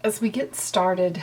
As we get started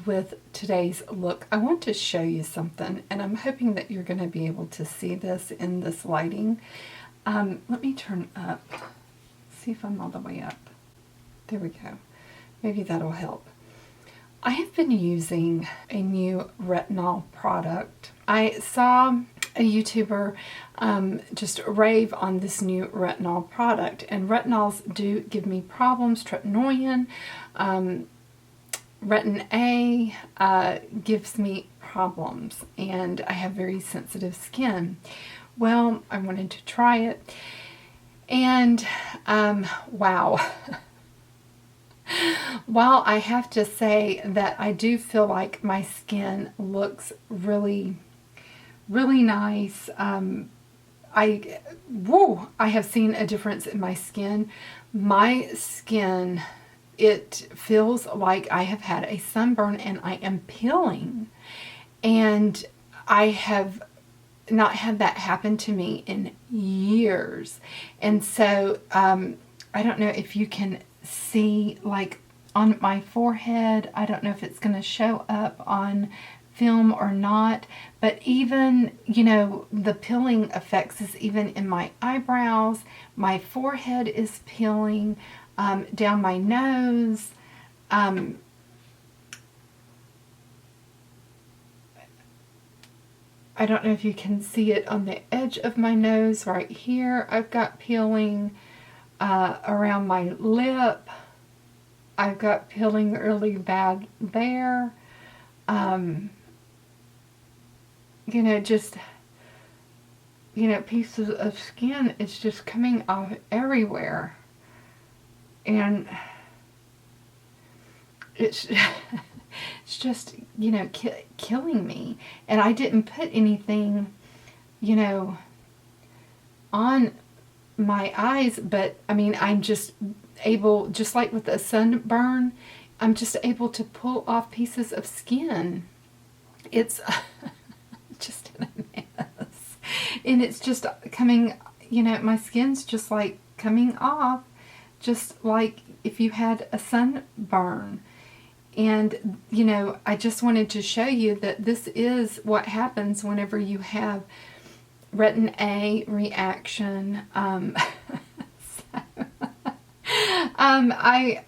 with today's look, I want to show you something, and I'm hoping that you're going to be able to see this in this lighting. Let me turn up, see if I'm all the way up. There we go. Maybe that'll help. I have been using a new retinol product. I saw a YouTuber just rave on this new retinol product, and retinols do give me problems. Tretinoin, Retin A gives me problems, and I have very sensitive skin. Well, I wanted to try it, and wow. While I have to say that I do feel like my skin looks really nice. I have seen a difference in my skin. My skin, it feels like I have had a sunburn and I am peeling. And I have not had that happen to me in years. And so I don't know if you can see, like on my forehead, I don't know if it's going to show up on film or not, but even, you know, the peeling affects us even in my eyebrows. My forehead is peeling, down my nose. I don't know if you can see it on the edge of my nose right here. I've got peeling around my lip. I've got peeling really bad there. You know, just, you know, pieces of skin, it's just coming off everywhere. And it's, it's just, you know, killing me. And I didn't put anything, you know, on my eyes, but I mean, I'm just able, just like with a sunburn, I'm just able to pull off pieces of skin. It's just in a mess. And it's just coming, you know, my skin's just like coming off, just like if you had a sunburn. And, you know, I just wanted to show you that this is what happens whenever you have Retin A reaction.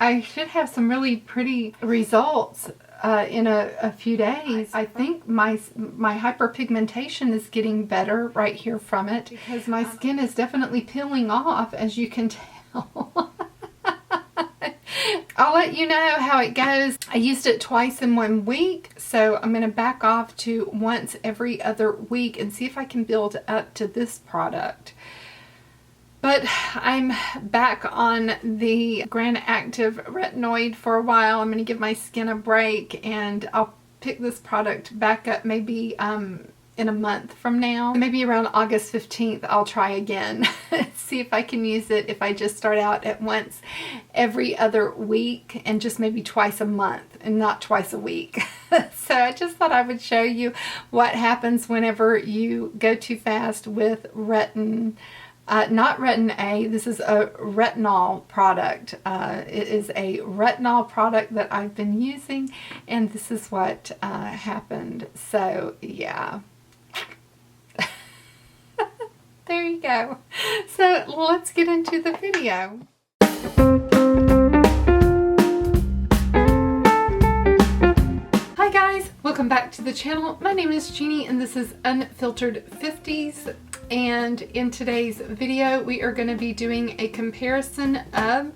I should have some really pretty results in a few days. I think my hyperpigmentation is getting better right here from it, because my skin is definitely peeling off, as you can tell. I'll let you know how it goes. I used it twice in 1 week, so I'm going to back off to once every other week and see if I can build up to this product. But I'm back on the Grand Active Retinoid for a while. I'm going to give my skin a break, and I'll pick this product back up maybe in a month from now. Maybe around August 15th I'll try again. See if I can use it if I just start out at once every other week and just maybe twice a month and not twice a week. So I just thought I would show you what happens whenever you go too fast with not Retin A. This is a retinol product. It is a retinol product that I've been using, and this is what happened. So yeah. There you go. So let's get into the video. Hi guys, welcome back to the channel. My name is Jeannie and this is Unfiltered 50s. And in today's video, we are going to be doing a comparison of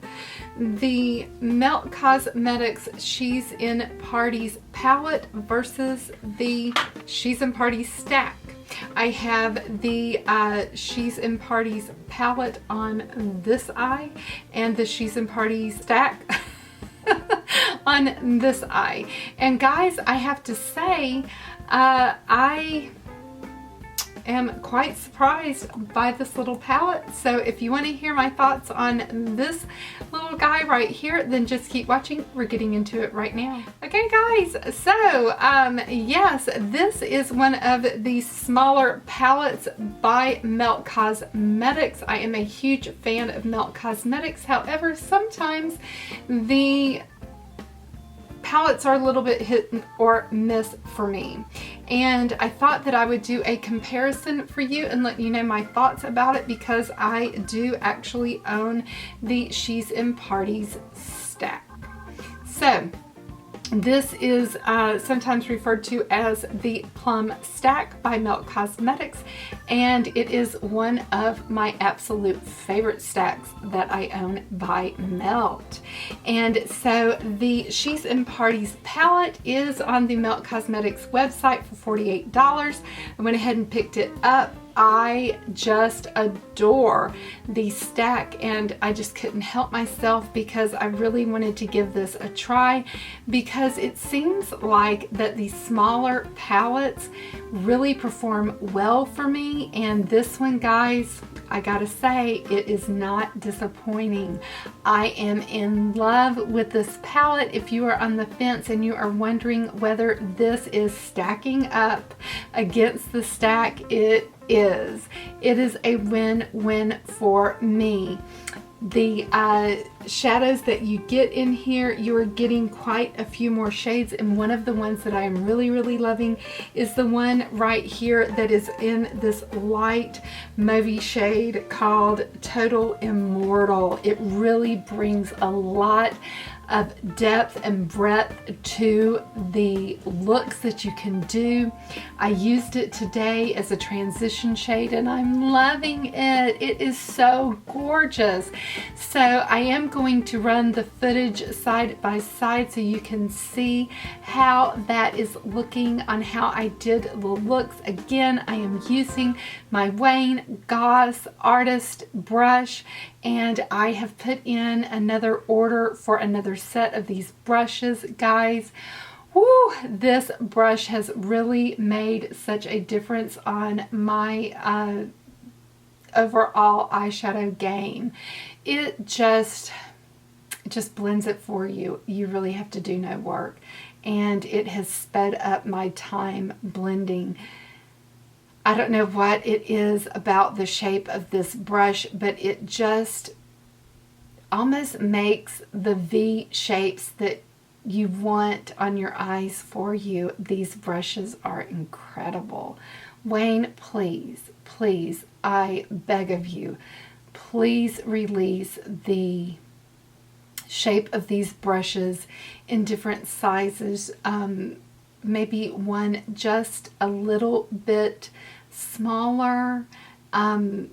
the Melt Cosmetics She's in Parties palette versus the She's in Parties stack. I have the She's in Parties palette on this eye and the She's in Parties stack on this eye. And guys, I have to say, I am quite surprised by this little palette. So if you want to hear my thoughts on this little guy right here, then just keep watching. We're getting into it right now. Okay guys, so yes, this is one of the smaller palettes by Melt Cosmetics. I am a huge fan of Melt Cosmetics. However, sometimes the palettes are a little bit hit or miss for me. And I thought that I would do a comparison for you and let you know my thoughts about it, because I do actually own the She's in Parties stack. So this is sometimes referred to as the Plum Stack by Melt Cosmetics, and it is one of my absolute favorite stacks that I own by Melt. And so the She's in Parties palette is on the Melt Cosmetics website for $48. I went ahead and picked it up. I just adore the stack, and I just couldn't help myself because I really wanted to give this a try, because it seems like that the smaller palettes really perform well for me, and this one, guys, I gotta say, it is not disappointing. I am in love with this palette. If you are on the fence and you are wondering whether this is stacking up against the stack, it is. It is a win-win for me. The shadows that you get in here, you are getting quite a few more shades, and one of the ones that I am really loving is the one right here that is in this light mauvey shade called Total Immortal. It really brings a lot of depth and breadth to the looks that you can do. I used it today as a transition shade and I'm loving it. It is so gorgeous. So I am going to run the footage side by side so you can see how that is looking on how I did the looks. Again, I am using my Wayne Goss Artist brush, and I have put in another order for another set of these brushes, guys. Woo, this brush has really made such a difference on my overall eyeshadow game. It just blends it for you. You really have to do no work, and it has sped up my time blending. I don't know what it is about the shape of this brush, but it just almost makes the V shapes that you want on your eyes for you. These brushes are incredible. Wayne, please, please, I beg of you, please release the shape of these brushes in different sizes. Maybe one just a little bit smaller, and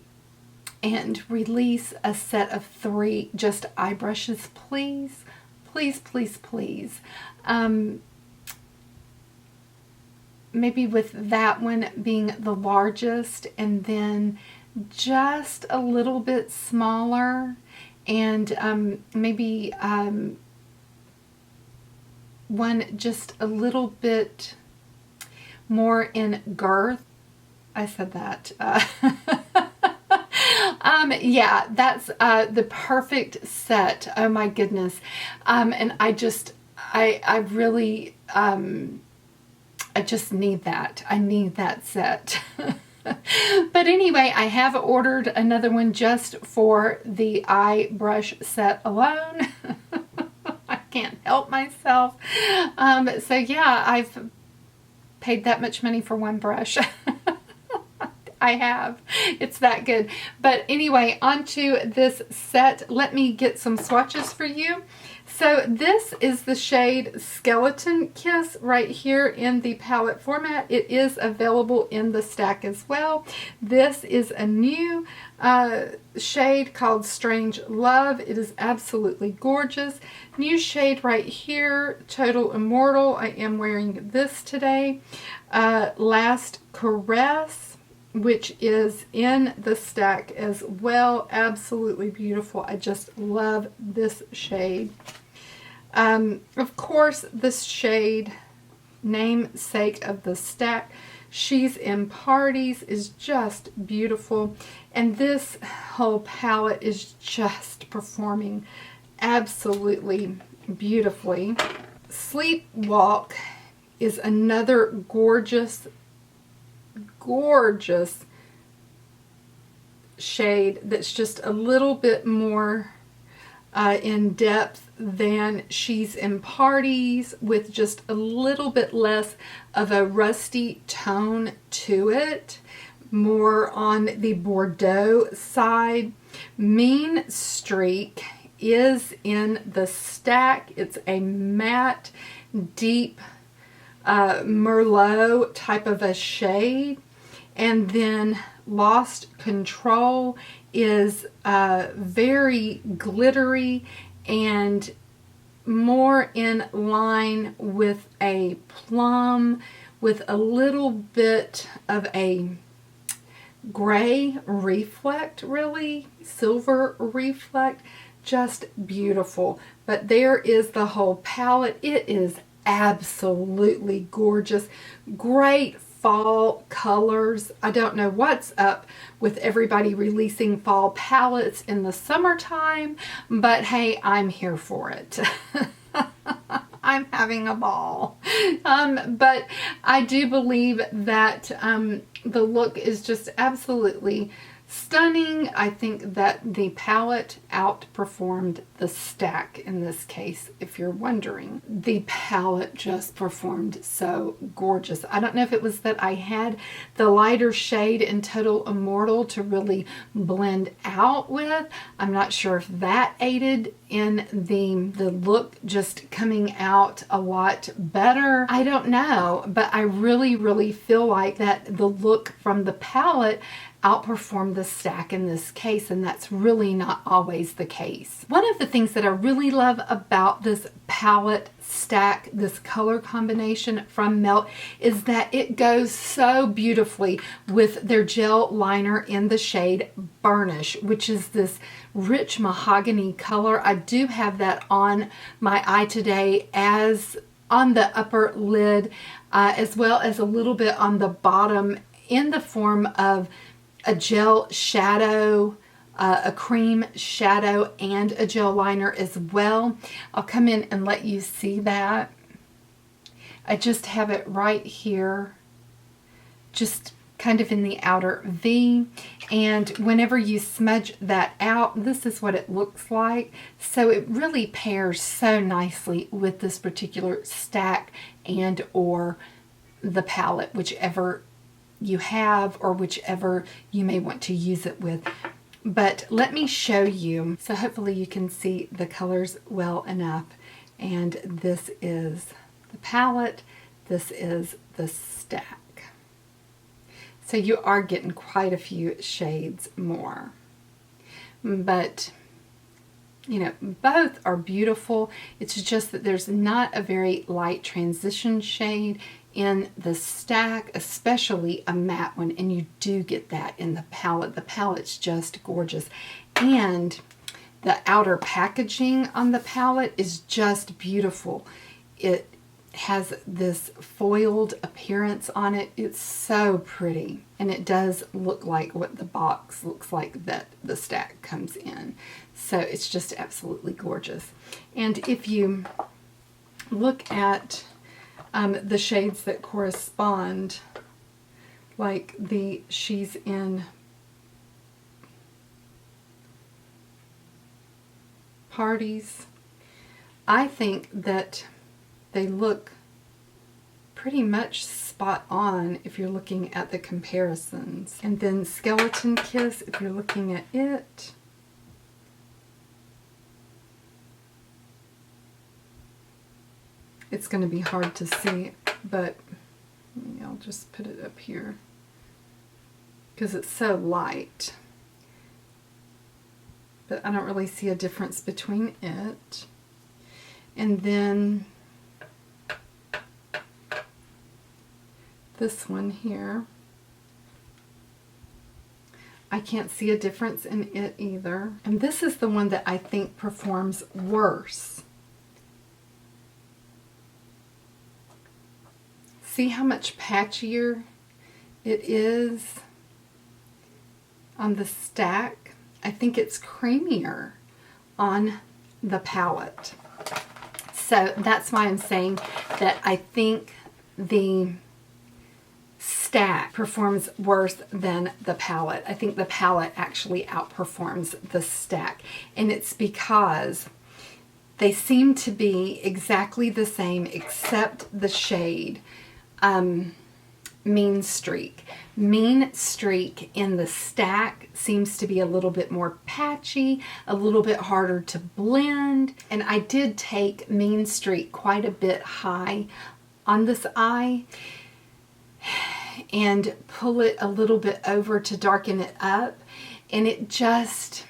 release a set of 3 just eye brushes, please. Please, please, please. Maybe with that one being the largest, and then just a little bit smaller, and maybe one just a little bit more in girth. I said that. Yeah, that's the perfect set. Oh my goodness. And I really, I just need that. I need that set. But anyway, I have ordered another one just for the eye brush set alone. I can't help myself. So yeah, I've paid that much money for one brush. I have. It's that good. But anyway, onto this set. Let me get some swatches for you. So this is the shade Skeleton Kiss right here in the palette format. It is available in the stack as well. This is a new shade called Strange Love. It is absolutely gorgeous. New shade right here, Total Immortal. I am wearing this today. Last Caress, which is in the stack as well. Absolutely beautiful. I just love this shade. Of course, this shade, namesake of the stack, She's in Parties, is just beautiful. And this whole palette is just performing absolutely beautifully. Sleepwalk is another gorgeous, gorgeous shade that's just a little bit more in depth than she's in Parties, with just a little bit less of a rusty tone to it, more on the Bordeaux side. Mean Streak is in the stack. It's a matte, deep Merlot type of a shade. And then Lost Control is very glittery and more in line with a plum, with a little bit of a gray reflect, really, silver reflect. Just beautiful. But there is the whole palette. It is absolutely gorgeous. Great fall colors. I don't know what's up with everybody releasing fall palettes in the summertime, but hey, I'm here for it. I'm having a ball. But I do believe that the look is just absolutely stunning. I think that the palette outperformed the stack in this case, if you're wondering. The palette just performed so gorgeous. I don't know if it was that I had the lighter shade in Total Immortal to really blend out with. I'm not sure if that aided in the look just coming out a lot better. I don't know, but I really feel like that the look from the palette outperformed the stack in this case, and that's really not always the case. One of the things that I really love about this palette stack, this color combination from Melt, is that it goes so beautifully with their gel liner in the shade Burnish, which is this rich mahogany color. I do have that on my eye today, as on the upper lid, as well as a little bit on the bottom, in the form of a gel shadow, a cream shadow, and a gel liner as well. I'll come in and let you see that. I just have it right here, just kind of in the outer V, and whenever you smudge that out, this is what it looks like. So it really pairs so nicely with this particular stack and or the palette, whichever you have or whichever you may want to use it with. But let me show you, so hopefully you can see the colors well enough. And this is the palette, this is the stack. So you are getting quite a few shades more. But you know, both are beautiful. It's just that there's not a very light transition shade in the stack, especially a matte one, and you do get that in the palette. The palette's just gorgeous, and the outer packaging on the palette is just beautiful. It has this foiled appearance on it. It's so pretty, and it does look like what the box looks like that the stack comes in. So it's just absolutely gorgeous. And if you look at the shades that correspond, like she's in Parties, I think that they look pretty much spot on if you're looking at the comparisons. And then Skeleton Kiss, if you're looking at it, it's going to be hard to see, but I'll just put it up here because it's so light. But I don't really see a difference between it. And then this one here, I can't see a difference in it either. And this is the one that I think performs worse. See how much patchier it is on the stack? I think it's creamier on the palette. So that's why I'm saying that I think the stack performs worse than the palette. I think the palette actually outperforms the stack. And it's because they seem to be exactly the same except the shade. Mean Streak. Mean Streak in the stack seems to be a little bit more patchy, a little bit harder to blend. And I did take Mean Streak quite a bit high on this eye and pull it a little bit over to darken it up. And it just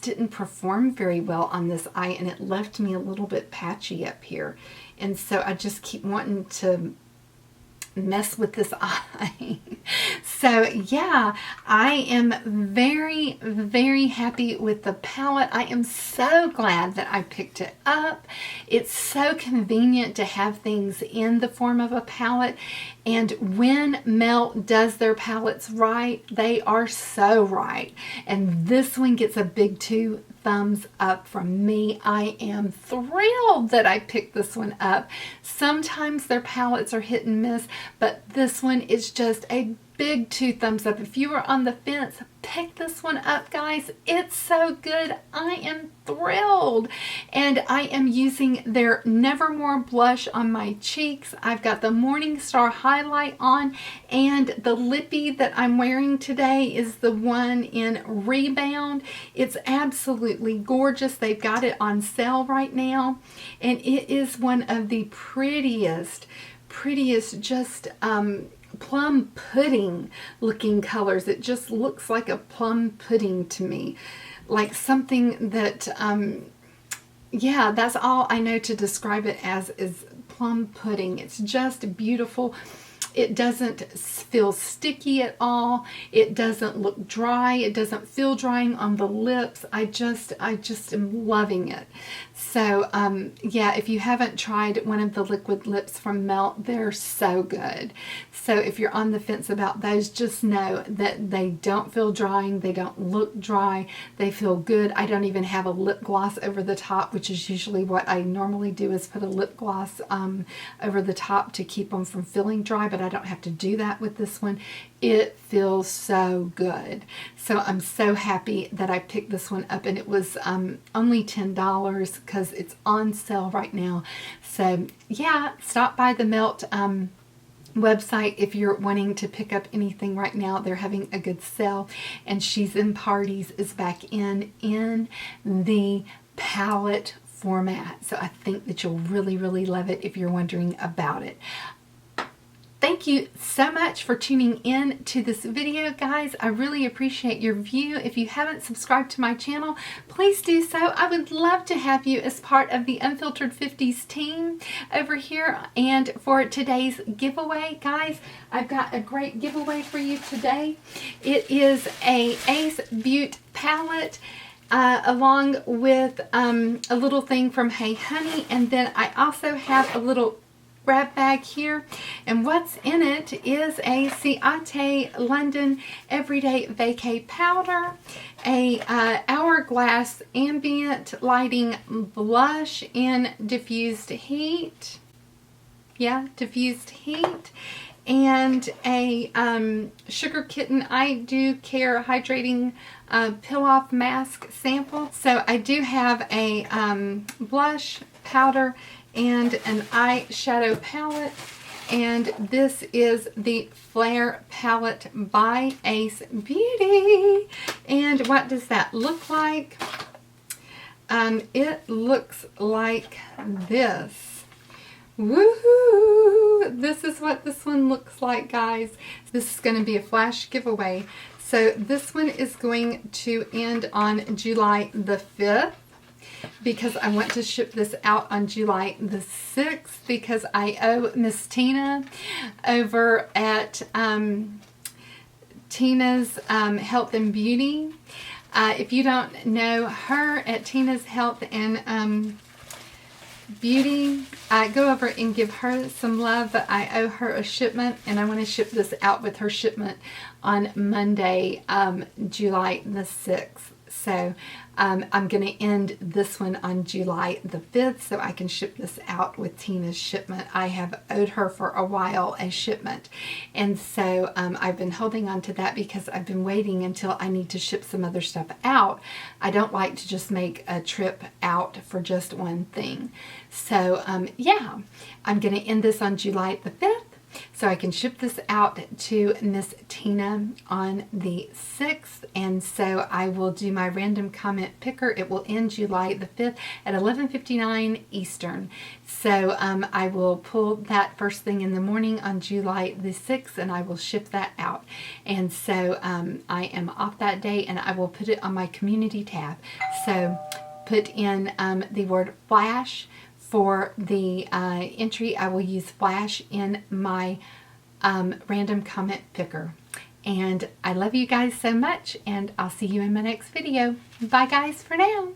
didn't perform very well on this eye, and it left me a little bit patchy up here. And so I just keep wanting to mess with this eye. So yeah, I am very, very happy with the palette. I am so glad that I picked it up. It's so convenient to have things in the form of a palette. And when Melt does their palettes right, they are so right. And this one gets a big 2 thumbs up from me. I am thrilled that I picked this one up. Sometimes their palettes are hit and miss, but this one is just a big 2 thumbs up. If you are on the fence, pick this one up, guys. It's so good. I am thrilled. And I am using their Nevermore blush on my cheeks. I've got the Morning Star highlight on, and the lippy that I'm wearing today is the one in Rebound. It's absolutely gorgeous. They've got it on sale right now, and it is one of the prettiest just plum pudding looking colors. It just looks like a plum pudding to me, like something that yeah, that's all I know to describe it as, is plum pudding. It's just beautiful. It doesn't feel sticky at all. It doesn't look dry. It doesn't feel drying on the lips. I just am loving it. So yeah, if you haven't tried one of the liquid lips from Melt, they're so good. So if you're on the fence about those, just know that they don't feel drying. They don't look dry. They feel good. I don't even have a lip gloss over the top, which is usually what I normally do, is put a lip gloss over the top to keep them from feeling dry, but I don't have to do that with this one. It feels so good. So I'm so happy that I picked this one up, and it was only $10 because it's on sale right now. So yeah, stop by the Melt website if you're wanting to pick up anything right now. They're having a good sale, and She's in Parties is back in the palette format. So I think that you'll really, really love it if you're wondering about it. Thank you so much for tuning in to this video, guys. I really appreciate your view. If you haven't subscribed to my channel, please do so. I would love to have you as part of the Unfiltered 50s team over here. And for today's giveaway, guys, I've got a great giveaway for you today. It is a Ace Beauty palette, along with a little thing from Hey Honey. And then I also have a little grab bag here, and what's in it is a Ciate London Everyday Vacay powder, a Hourglass Ambient Lighting Blush in Diffused Heat, Diffused Heat, and a Sugar Kitten I Do Care Hydrating Peel Off Mask sample. So I do have a blush, powder, and an eyeshadow palette, and this is the Flare palette by Ace Beauty. And what does that look like? It looks like this. Woohoo! This is what this one looks like, guys. This is going to be a flash giveaway. So this one is going to end on July the 5th. Because I want to ship this out on July the 6th, because I owe Miss Tina over at Tina's Health and Beauty. If you don't know her at Tina's Health and Beauty, go over and give her some love. But I owe her a shipment, and I want to ship this out with her shipment on Monday, July the 6th. So I'm going to end this one on July the 5th so I can ship this out with Tina's shipment. I have owed her for a while a shipment, and so I've been holding on to that because I've been waiting until I need to ship some other stuff out. I don't like to just make a trip out for just one thing. So yeah, I'm going to end this on July the 5th. So I can ship this out to Miss Tina on the 6th, and so I will do my random comment picker. It will end July the 5th at 11:59 Eastern. So I will pull that first thing in the morning on July the 6th, and I will ship that out. And so I am off that day, and I will put it on my community tab. So put in the word flash. For the entry, I will use flash in my random comment picker. And I love you guys so much, and I'll see you in my next video. Bye guys for now.